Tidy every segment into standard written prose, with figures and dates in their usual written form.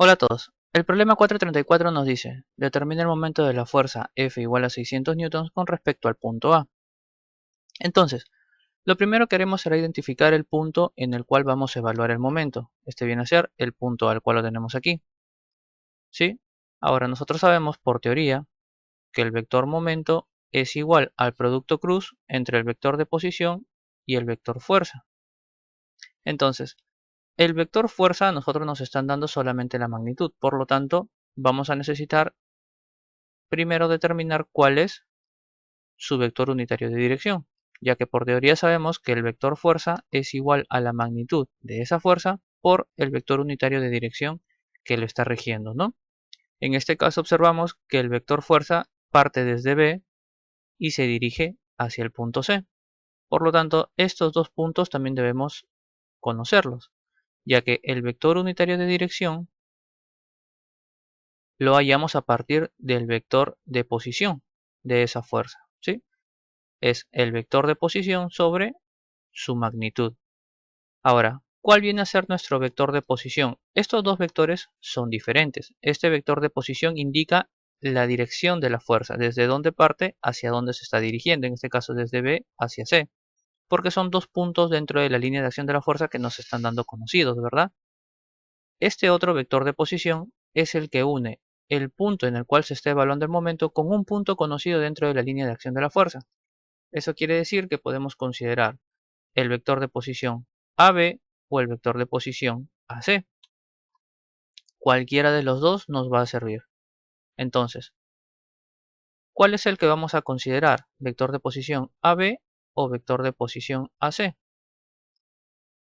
Hola a todos. El problema 434 nos dice, determina el momento de la fuerza F igual a 600 newtons con respecto al punto A. Entonces, lo primero que haremos será identificar el punto en el cual vamos a evaluar el momento. Este viene a ser el punto al cual lo tenemos aquí. ¿Sí? Ahora nosotros sabemos por teoría que el vector momento es igual al producto cruz entre el vector de posición y el vector fuerza. Entonces, el vector fuerza a nosotros nos están dando solamente la magnitud, por lo tanto, vamos a necesitar primero determinar cuál es su vector unitario de dirección, ya que por teoría sabemos que el vector fuerza es igual a la magnitud de esa fuerza por el vector unitario de dirección que lo está rigiendo, ¿no? En este caso observamos que el vector fuerza parte desde B y se dirige hacia el punto C. Por lo tanto, estos dos puntos también debemos conocerlos, ya que el vector unitario de dirección lo hallamos a partir del vector de posición de esa fuerza, ¿sí? Es el vector de posición sobre su magnitud. Ahora, ¿cuál viene a ser nuestro vector de posición? Estos dos vectores son diferentes. Este vector de posición indica la dirección de la fuerza, desde dónde parte hacia dónde se está dirigiendo, en este caso desde B hacia C, porque son dos puntos dentro de la línea de acción de la fuerza que nos están dando conocidos, ¿verdad? Este otro vector de posición es el que une el punto en el cual se está evaluando el momento con un punto conocido dentro de la línea de acción de la fuerza. Eso quiere decir que podemos considerar el vector de posición AB o el vector de posición AC. Cualquiera de los dos nos va a servir. Entonces, ¿cuál es el que vamos a considerar? ¿Vector de posición AB o vector de posición AC?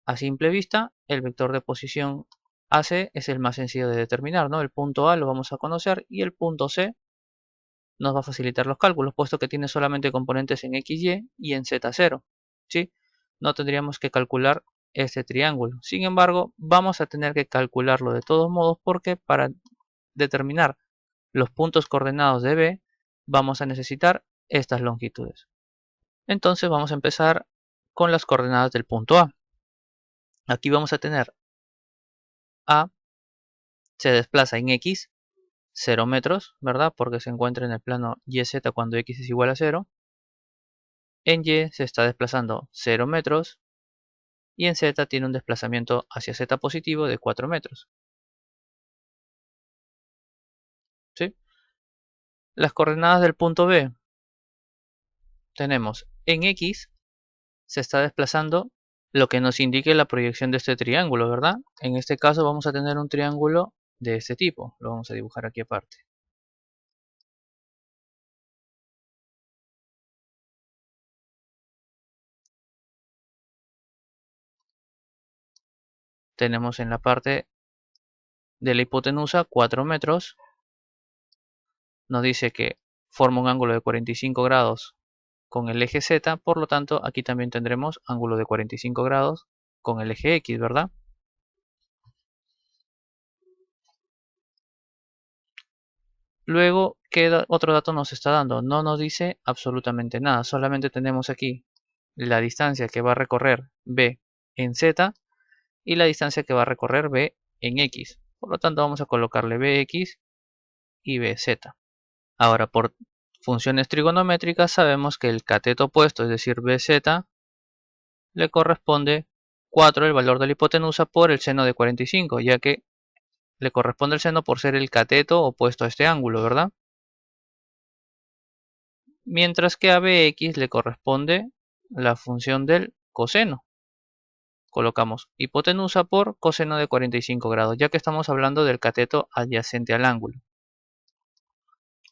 A simple vista, el vector de posición AC es el más sencillo de determinar, ¿no? El punto A lo vamos a conocer y el punto C nos va a facilitar los cálculos, puesto que tiene solamente componentes en XY y en Z0, ¿sí? No tendríamos que calcular este triángulo. Sin embargo, vamos a tener que calcularlo de todos modos porque para determinar los puntos coordenados de B vamos a necesitar estas longitudes. Entonces vamos a empezar con las coordenadas del punto A. Aquí vamos a tener A se desplaza en X 0 metros, ¿verdad? Porque se encuentra en el plano YZ cuando X es igual a 0. En Y se está desplazando 0 metros y en Z tiene un desplazamiento hacia Z positivo de 4 metros. ¿Sí? Las coordenadas del punto B tenemos en X se está desplazando lo que nos indique la proyección de este triángulo, ¿verdad? En este caso vamos a tener un triángulo de este tipo. Lo vamos a dibujar aquí aparte. Tenemos en la parte de la hipotenusa 4 metros. Nos dice que forma un ángulo de 45 grados con el eje Z, por lo tanto aquí también tendremos ángulo de 45 grados con el eje X, ¿verdad? Luego, ¿qué otro dato nos está dando? No nos dice absolutamente nada, solamente tenemos aquí la distancia que va a recorrer B en Z y la distancia que va a recorrer B en X. Por lo tanto, vamos a colocarle Bx y Bz. Ahora, por funciones trigonométricas, sabemos que el cateto opuesto, es decir, Bz, le corresponde 4 el valor de la hipotenusa por el seno de 45, ya que le corresponde el seno por ser el cateto opuesto a este ángulo, ¿verdad? Mientras que a Bx le corresponde la función del coseno. Colocamos hipotenusa por coseno de 45 grados, ya que estamos hablando del cateto adyacente al ángulo.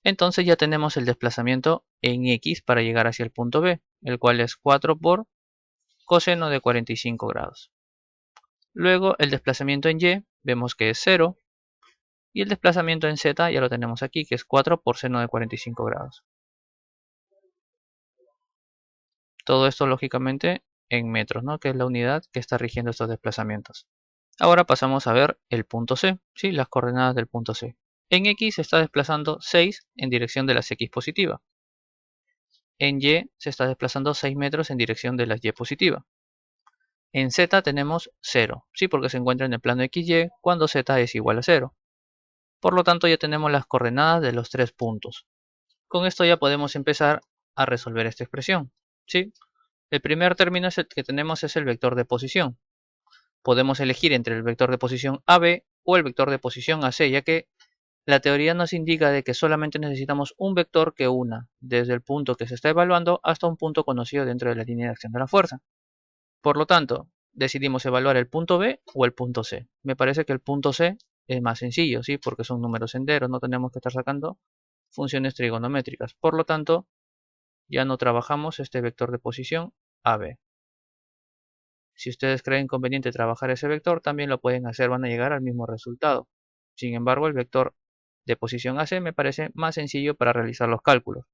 Entonces ya tenemos el desplazamiento en X para llegar hacia el punto B, el cual es 4 por coseno de 45 grados. Luego el desplazamiento en Y vemos que es 0 y el desplazamiento en Z ya lo tenemos aquí, que es 4 por seno de 45 grados. Todo esto lógicamente en metros, ¿no? Que es la unidad que está rigiendo estos desplazamientos. Ahora pasamos a ver el punto C, ¿sí? Las coordenadas del punto C. En X se está desplazando 6 en dirección de las X positiva. En Y se está desplazando 6 metros en dirección de las Y positiva. En Z tenemos 0, ¿sí? Porque se encuentra en el plano XY cuando Z es igual a 0. Por lo tanto, ya tenemos las coordenadas de los 3 puntos. Con esto ya podemos empezar a resolver esta expresión, ¿sí? El primer término que tenemos es el vector de posición. Podemos elegir entre el vector de posición AB o el vector de posición AC, ya que la teoría nos indica de que solamente necesitamos un vector que una desde el punto que se está evaluando hasta un punto conocido dentro de la línea de acción de la fuerza. Por lo tanto, decidimos evaluar el punto B o el punto C. Me parece que el punto C es más sencillo, ¿sí? Porque son números enteros, no tenemos que estar sacando funciones trigonométricas. Por lo tanto, ya no trabajamos este vector de posición AB. Si ustedes creen conveniente trabajar ese vector, también lo pueden hacer, van a llegar al mismo resultado. Sin embargo, el vector de posición AC me parece más sencillo para realizar los cálculos.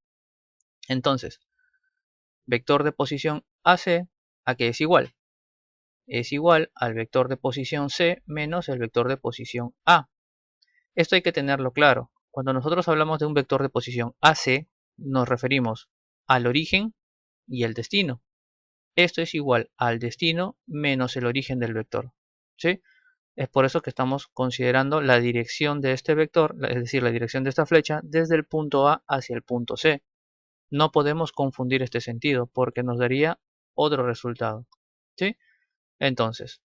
Entonces, vector de posición AC, ¿a qué es igual? Es igual al vector de posición C menos el vector de posición A. Esto hay que tenerlo claro. Cuando nosotros hablamos de un vector de posición AC, nos referimos al origen y el destino. Esto es igual al destino menos el origen del vector, ¿sí? Es por eso que estamos considerando la dirección de este vector, es decir, la dirección de esta flecha, desde el punto A hacia el punto C. No podemos confundir este sentido porque nos daría otro resultado, ¿sí? Entonces,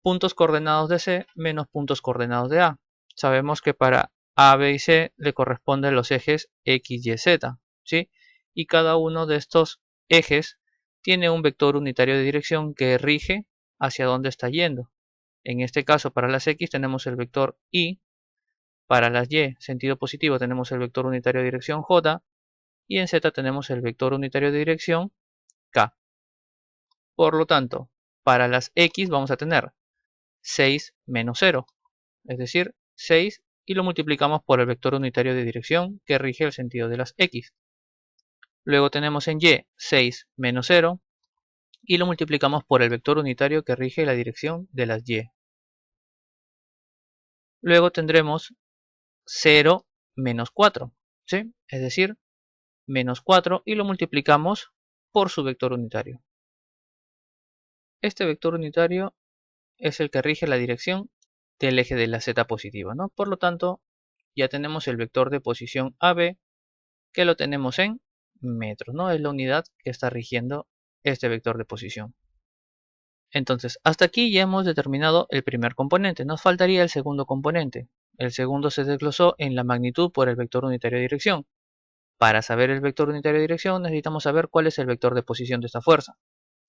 puntos coordenados de C menos puntos coordenados de A. Sabemos que para A, B y C le corresponden los ejes X, Y, Z, ¿sí? Y cada uno de estos ejes tiene un vector unitario de dirección que rige hacia dónde está yendo. En este caso, para las X tenemos el vector Y, para las Y, sentido positivo, tenemos el vector unitario de dirección J, y en Z tenemos el vector unitario de dirección K. Por lo tanto, para las X vamos a tener 6 menos 0, es decir, 6 y lo multiplicamos por el vector unitario de dirección que rige el sentido de las X. Luego tenemos en Y 6 menos 0 y lo multiplicamos por el vector unitario que rige la dirección de las Y. Luego tendremos 0 menos 4, ¿sí? Es decir, menos 4 y lo multiplicamos por su vector unitario. Este vector unitario es el que rige la dirección del eje de la z positiva, ¿no? Por lo tanto, ya tenemos el vector de posición AB que lo tenemos en metros, ¿no? Es la unidad que está rigiendo este vector de posición. Entonces, hasta aquí ya hemos determinado el primer componente. Nos faltaría el segundo componente. El segundo se desglosó en la magnitud por el vector unitario de dirección. Para saber el vector unitario de dirección necesitamos saber cuál es el vector de posición de esta fuerza.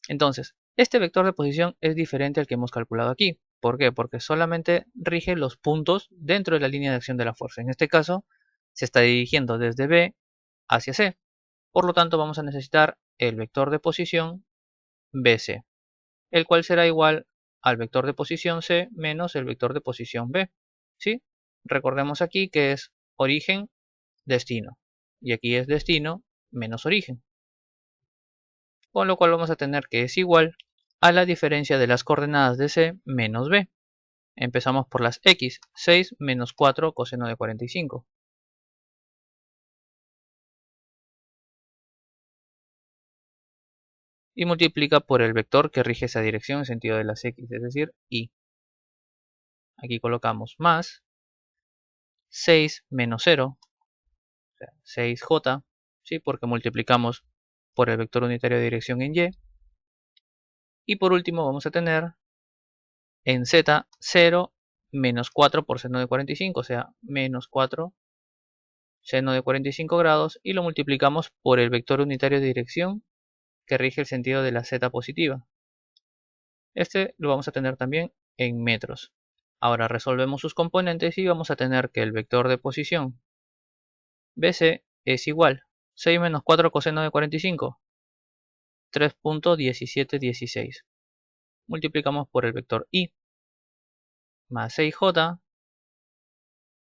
Entonces, este vector de posición es diferente al que hemos calculado aquí. ¿Por qué? Porque solamente rige los puntos dentro de la línea de acción de la fuerza. En este caso, se está dirigiendo desde B hacia C. Por lo tanto, vamos a necesitar el vector de posición BC, el cual será igual al vector de posición C menos el vector de posición B. ¿Sí? Recordemos aquí que es origen, destino. Y aquí es destino menos origen. Con lo cual vamos a tener que es igual a la diferencia de las coordenadas de C menos B. Empezamos por las X, 6 menos 4 coseno de 45. Y multiplica por el vector que rige esa dirección en sentido de las X, es decir, Y. Aquí colocamos más 6 menos 0, o sea, 6J, ¿sí? Porque multiplicamos por el vector unitario de dirección en Y. Y por último vamos a tener en Z 0 menos 4 por seno de 45, o sea, menos 4 seno de 45 grados, y lo multiplicamos por el vector unitario de dirección que rige el sentido de la Z positiva. Este lo vamos a tener también en metros. Ahora resolvemos sus componentes y vamos a tener que el vector de posición BC es igual 6 menos 4 coseno de 45, 3.1716. Multiplicamos por el vector Y más 6J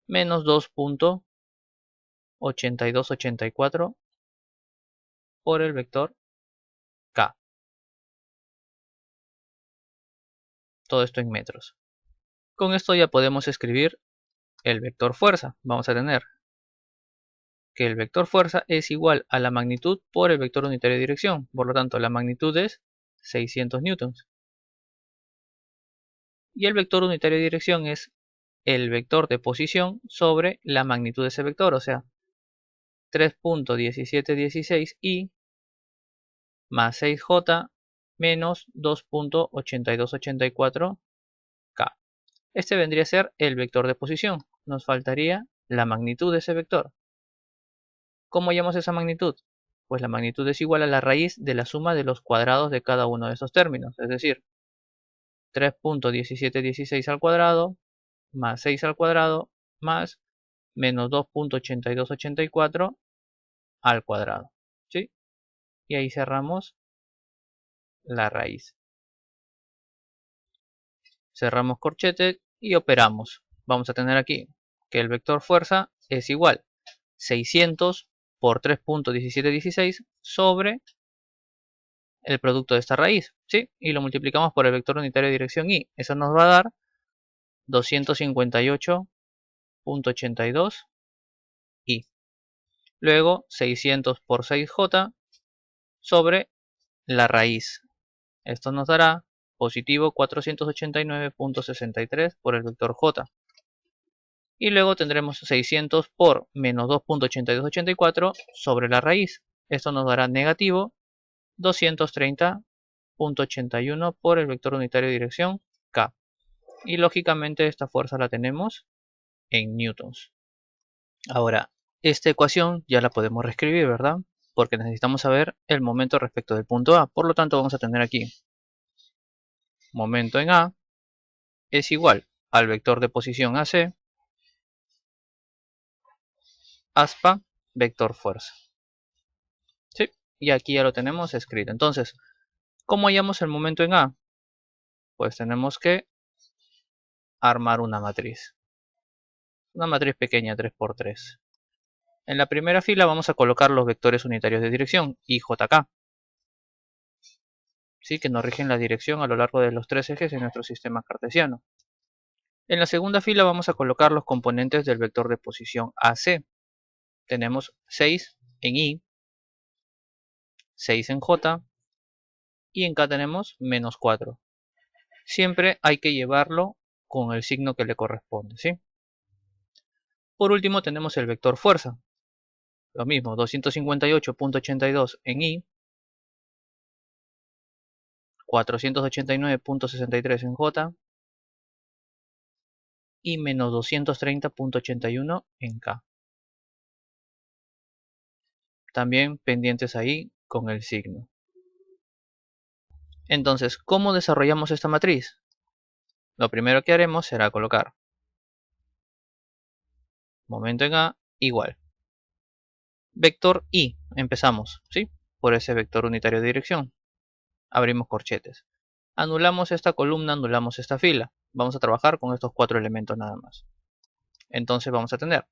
menos 2.8284 por el vector K. Todo esto en metros. Con esto ya podemos escribir el vector fuerza. Vamos a tener que el vector fuerza es igual a la magnitud por el vector unitario de dirección. Por lo tanto, la magnitud es 600 newtons. Y el vector unitario de dirección es el vector de posición sobre la magnitud de ese vector, o sea, 3.1716i más 6j menos 2.8284k. Este vendría a ser el vector de posición. Nos faltaría la magnitud de ese vector. ¿Cómo llamamos esa magnitud? Pues la magnitud es igual a la raíz de la suma de los cuadrados de cada uno de esos términos. Es decir, 3.1716 al cuadrado más 6 al cuadrado más menos 2.8284 al cuadrado. ¿Sí? Y ahí cerramos la raíz. Cerramos corchete y operamos. Vamos a tener aquí que el vector fuerza es igual 600 por 3.1716 sobre el producto de esta raíz, ¿sí? Y lo multiplicamos por el vector unitario de dirección y. Eso nos va a dar 258.82 y. Luego 600 por 6j sobre la raíz. Esto nos dará positivo 489.63 por el vector j. Y luego tendremos 600 por menos 2.8284 sobre la raíz. Esto nos dará negativo 230.81 por el vector unitario de dirección k. Y lógicamente esta fuerza la tenemos en newtons. Ahora, esta ecuación ya la podemos reescribir, ¿verdad? Porque necesitamos saber el momento respecto del punto A. Por lo tanto, vamos a tener aquí momento en A es igual al vector de posición AC aspa vector fuerza. ¿Sí? Y aquí ya lo tenemos escrito. Entonces, ¿cómo hallamos el momento en A? Pues tenemos que armar una matriz. Una matriz pequeña 3×3. En la primera fila vamos a colocar los vectores unitarios de dirección, I, J, K. ¿Sí? Que nos rigen la dirección a lo largo de los tres ejes de nuestro sistema cartesiano. En la segunda fila vamos a colocar los componentes del vector de posición AC. Tenemos 6 en I, 6 en J y en K tenemos menos 4. Siempre hay que llevarlo con el signo que le corresponde, ¿sí? Por último tenemos el vector fuerza. Lo mismo, 258.82 en I, 489.63 en J y menos 230.81 en K. También pendientes ahí con el signo. Entonces, ¿cómo desarrollamos esta matriz? Lo primero que haremos será colocar momento en A igual. Vector I, empezamos, ¿sí? Por ese vector unitario de dirección. Abrimos corchetes. Anulamos esta columna, anulamos esta fila. Vamos a trabajar con estos cuatro elementos nada más. Entonces vamos a tener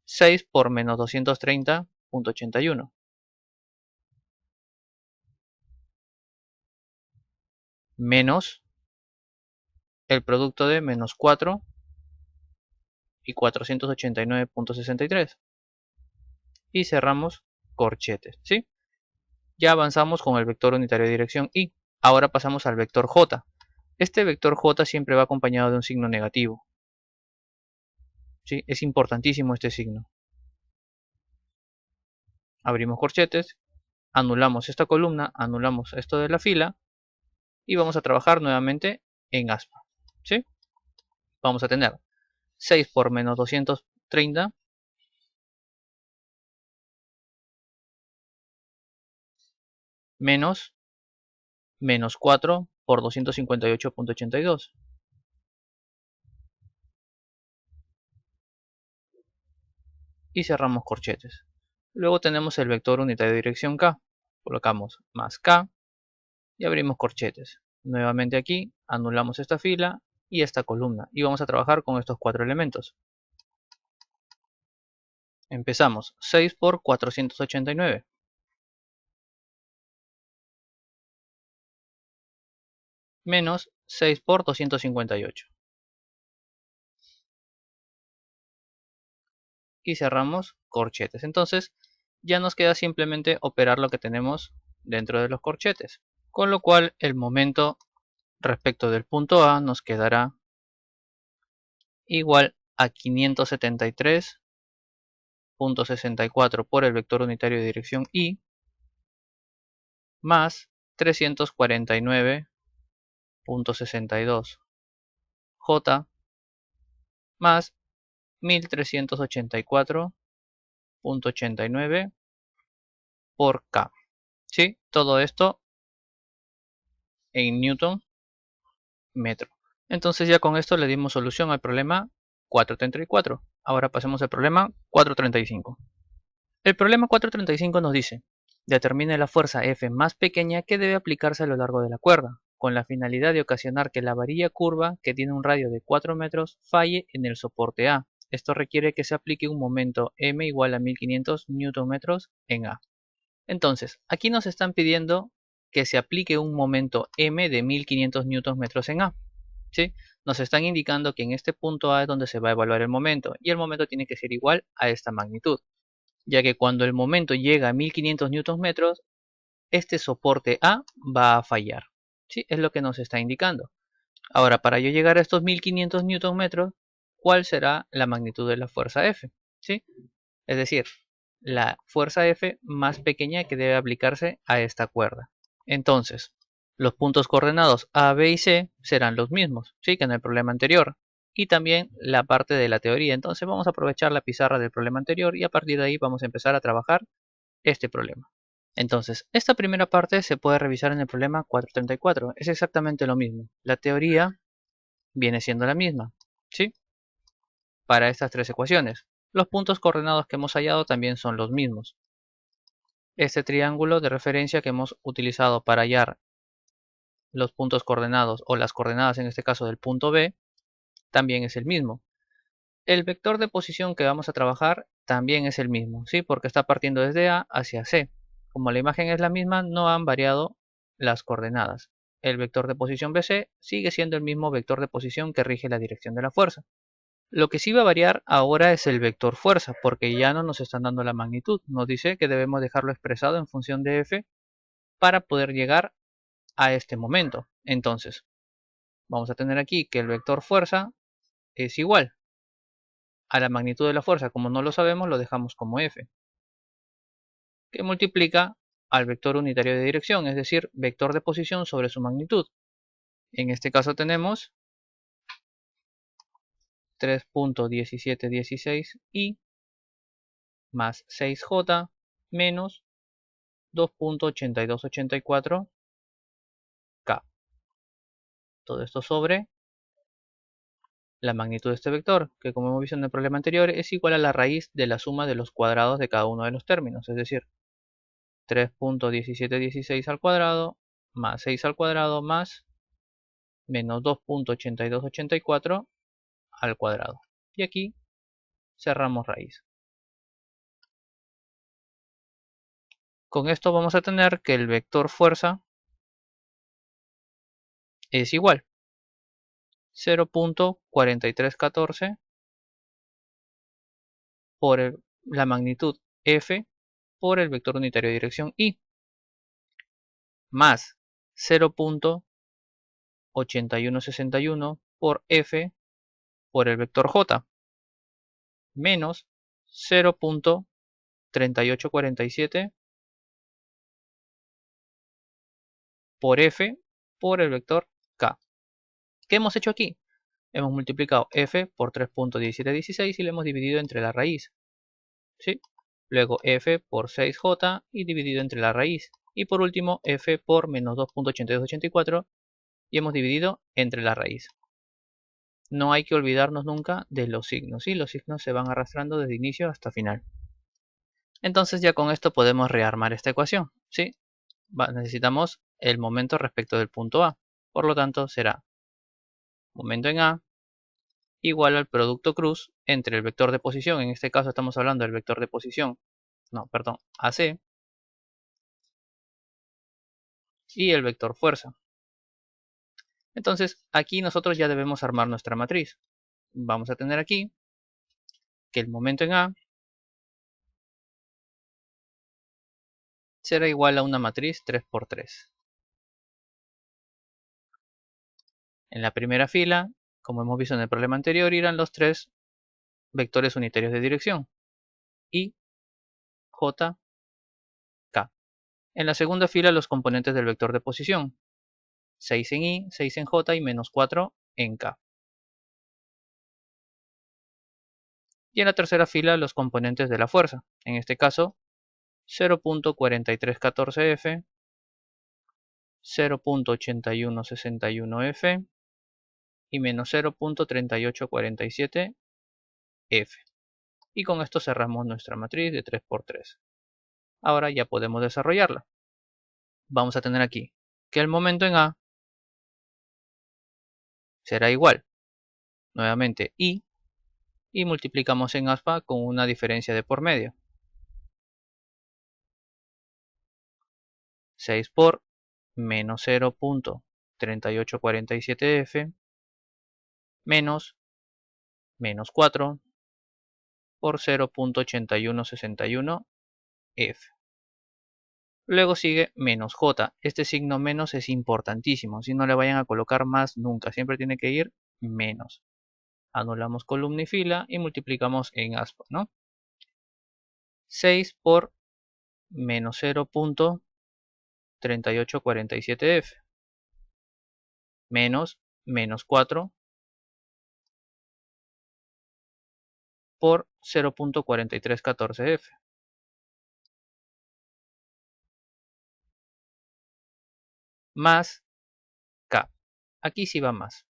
6 por menos 230.81. Menos el producto de menos 4 y 489.63. Y cerramos corchetes, ¿sí? Ya avanzamos con el vector unitario de dirección y. Ahora pasamos al vector j. Este vector j siempre va acompañado de un signo negativo. ¿Sí? Es importantísimo este signo. Abrimos corchetes, anulamos esta columna, anulamos esto de la fila y vamos a trabajar nuevamente en aspa. ¿Sí? Vamos a tener 6 por menos 230 menos 4 por 258.82. Y cerramos corchetes. Luego tenemos el vector unitario de dirección k. Colocamos más k y abrimos corchetes. Nuevamente aquí anulamos esta fila y esta columna y vamos a trabajar con estos cuatro elementos. Empezamos 6 por 489 menos 6 por 258 y cerramos corchetes. Entonces ya nos queda simplemente operar lo que tenemos dentro de los corchetes, con lo cual el momento respecto del punto A nos quedará igual a 573.64 por el vector unitario de dirección Y más 349.62 J más 1384.89 por K. ¿Sí? Todo esto en Newton metro. Entonces ya con esto le dimos solución al problema 434. Ahora pasemos al problema 435. El problema 435 nos dice: determine la fuerza F más pequeña que debe aplicarse a lo largo de la cuerda, con la finalidad de ocasionar que la varilla curva, que tiene un radio de 4 metros, falle en el soporte A. Esto requiere que se aplique un momento M igual a 1500 Nm en A. Entonces, aquí nos están pidiendo que se aplique un momento M de 1500 Nm en A. ¿Sí? Nos están indicando que en este punto A es donde se va a evaluar el momento, y el momento tiene que ser igual a esta magnitud, ya que cuando el momento llega a 1500 Nm, este soporte A va a fallar. ¿Sí? Es lo que nos está indicando. Ahora, para yo llegar a estos 1500 Nm, ¿cuál será la magnitud de la fuerza F? ¿Sí? Es decir, la fuerza F más pequeña que debe aplicarse a esta cuerda. Entonces, los puntos coordenados A, B y C serán los mismos, ¿sí? Que en el problema anterior. Y también la parte de la teoría. Entonces vamos a aprovechar la pizarra del problema anterior y a partir de ahí vamos a empezar a trabajar este problema. Entonces, esta primera parte se puede revisar en el problema 434. Es exactamente lo mismo. La teoría viene siendo la misma, ¿sí? Para estas tres ecuaciones. Los puntos coordenados que hemos hallado también son los mismos. Este triángulo de referencia que hemos utilizado para hallar los puntos coordenados o las coordenadas en este caso del punto B también es el mismo. El vector de posición que vamos a trabajar también es el mismo, ¿sí? Porque está partiendo desde A hacia C. Como la imagen es la misma, no han variado las coordenadas. El vector de posición BC sigue siendo el mismo vector de posición que rige la dirección de la fuerza. Lo que sí va a variar ahora es el vector fuerza, porque ya no nos están dando la magnitud. Nos dice que debemos dejarlo expresado en función de F para poder llegar a este momento. Entonces, vamos a tener aquí que el vector fuerza es igual a la magnitud de la fuerza. Como no lo sabemos, lo dejamos como F, que multiplica al vector unitario de dirección, es decir, vector de posición sobre su magnitud. En este caso tenemos 3.1716 y más 6j menos 2.8284 K. Todo esto sobre la magnitud de este vector, que como hemos visto en el problema anterior, es igual a la raíz de la suma de los cuadrados de cada uno de los términos, es decir, 3.1716 al cuadrado más 6 al cuadrado más menos 2.8284 al cuadrado. Y aquí cerramos raíz. Con esto vamos a tener que el vector fuerza es igual 0.4314 por la magnitud F por el vector unitario de dirección Y más 0.8161 por F por el vector J menos 0.3847 por F por el vector K. ¿Qué hemos hecho aquí? Hemos multiplicado F por 3.1716 y lo hemos dividido entre la raíz. ¿Sí? Luego F por 6J y dividido entre la raíz. Y por último F por menos 2.8284 y hemos dividido entre la raíz. No hay que olvidarnos nunca de los signos. ¿Sí? Los signos se van arrastrando desde inicio hasta final. Entonces ya con esto podemos rearmar esta ecuación. ¿Sí? Necesitamos el momento respecto del punto A. Por lo tanto será momento en A igual al producto cruz entre el vector de posición, en este caso estamos hablando del vector de posición, no, perdón, AC, y el vector fuerza. Entonces aquí nosotros ya debemos armar nuestra matriz. Vamos a tener aquí que el momento en A será igual a una matriz 3×3. En la primera fila, como hemos visto en el problema anterior, irán los tres vectores unitarios de dirección, I, J, K. En la segunda fila los componentes del vector de posición, 6 en I, 6 en J y menos 4 en K. Y en la tercera fila los componentes de la fuerza, en este caso 0.4314F, 0.8161F y menos 0.3847F. Y con esto cerramos nuestra matriz de 3×3. Ahora ya podemos desarrollarla. Vamos a tener aquí que el momento en A será igual, nuevamente I, y multiplicamos en aspa con una diferencia de por medio. 6 por menos 0.3847F menos 4 por 0.8161F. Luego sigue menos J. Este signo menos es importantísimo. Si no le vayan a colocar más nunca. Siempre tiene que ir menos. Anulamos columna y fila y multiplicamos en aspa, ¿no? 6 por menos 0.3847F menos 4 por 0.4314F. Más K. Aquí sí va más.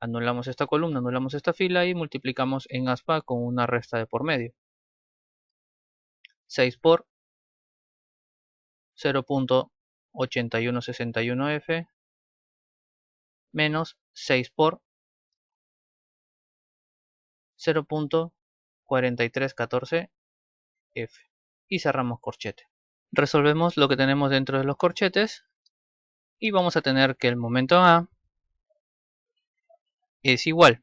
Anulamos esta columna, anulamos esta fila y multiplicamos en aspa con una resta de por medio. 6 por 0.8161F menos 6 por 0.4314F. Y cerramos corchete. Resolvemos lo que tenemos dentro de los corchetes y vamos a tener que el momento A es igual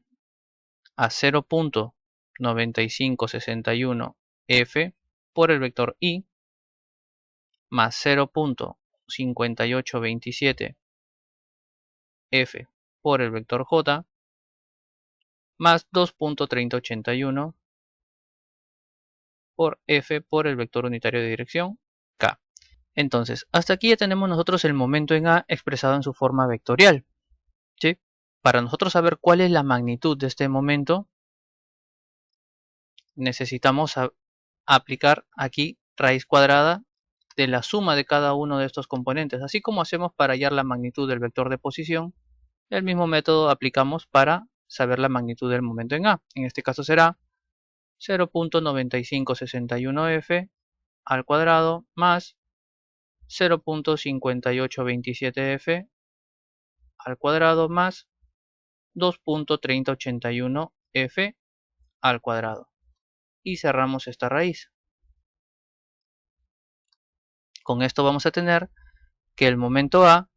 a 0.9561F por el vector I más 0.5827F por el vector J más 2.3081 por F por el vector unitario de dirección K. Entonces, hasta aquí ya tenemos nosotros el momento en A expresado en su forma vectorial, ¿sí? Para nosotros saber cuál es la magnitud de este momento, necesitamos aplicar aquí raíz cuadrada de la suma de cada uno de estos componentes. Así como hacemos para hallar la magnitud del vector de posición, el mismo método aplicamos para saber la magnitud del momento en A. En este caso será 0.9561F al cuadrado más 0.5827F al cuadrado más 2.3081F al cuadrado. Y cerramos esta raíz. Con esto vamos a tener que el momento A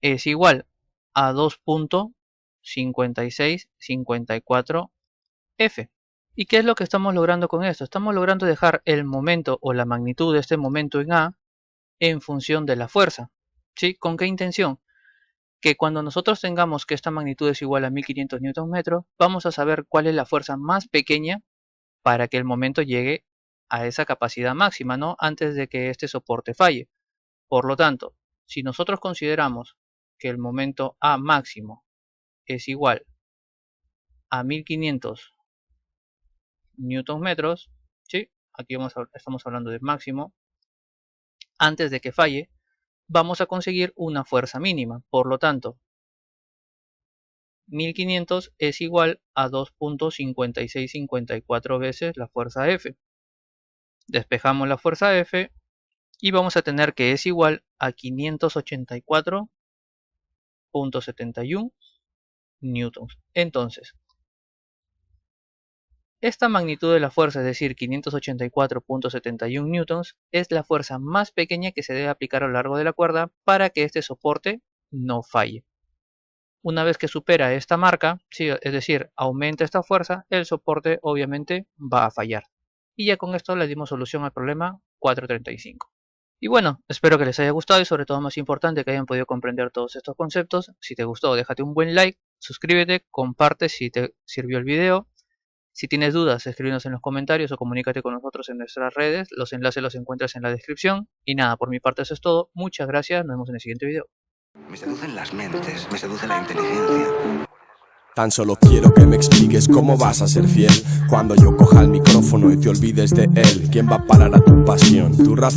es igual a 2.5654F. ¿Y qué es lo que estamos logrando con esto? Estamos logrando dejar el momento o la magnitud de este momento en A en función de la fuerza. ¿Sí? ¿Con qué intención? Que cuando nosotros tengamos que esta magnitud es igual a 1500 Nm, vamos a saber cuál es la fuerza más pequeña para que el momento llegue a esa capacidad máxima, ¿no? Antes de que este soporte falle. Por lo tanto, si nosotros consideramos que el momento A máximo es igual a 1500 Nm, ¿sí? Aquí estamos hablando del máximo, antes de que falle, vamos a conseguir una fuerza mínima. Por lo tanto, 1500 es igual a 2.5654 veces la fuerza F. Despejamos la fuerza F y vamos a tener que es igual a 584.71 newtons. Entonces, esta magnitud de la fuerza, es decir, 584.71 newtons, es la fuerza más pequeña que se debe aplicar a lo largo de la cuerda para que este soporte no falle. Una vez que supera esta marca, ¿sí? Es decir, aumenta esta fuerza, el soporte obviamente va a fallar. Y ya con esto le dimos solución al problema 435. Y bueno, espero que les haya gustado y sobre todo más importante que hayan podido comprender todos estos conceptos. Si te gustó, déjate un buen like, suscríbete, comparte si te sirvió el video. Si tienes dudas, escríbenos en los comentarios o comunícate con nosotros en nuestras redes. Los enlaces los encuentras en la descripción. Y nada, por mi parte eso es todo. Muchas gracias, nos vemos en el siguiente video. Me seducen las mentes, me seduce la inteligencia. Tan solo quiero que me expliques cómo vas a ser fiel cuando yo coja el micrófono y te olvides de él. ¿Quién va a parar a tu pasión? Tu razón.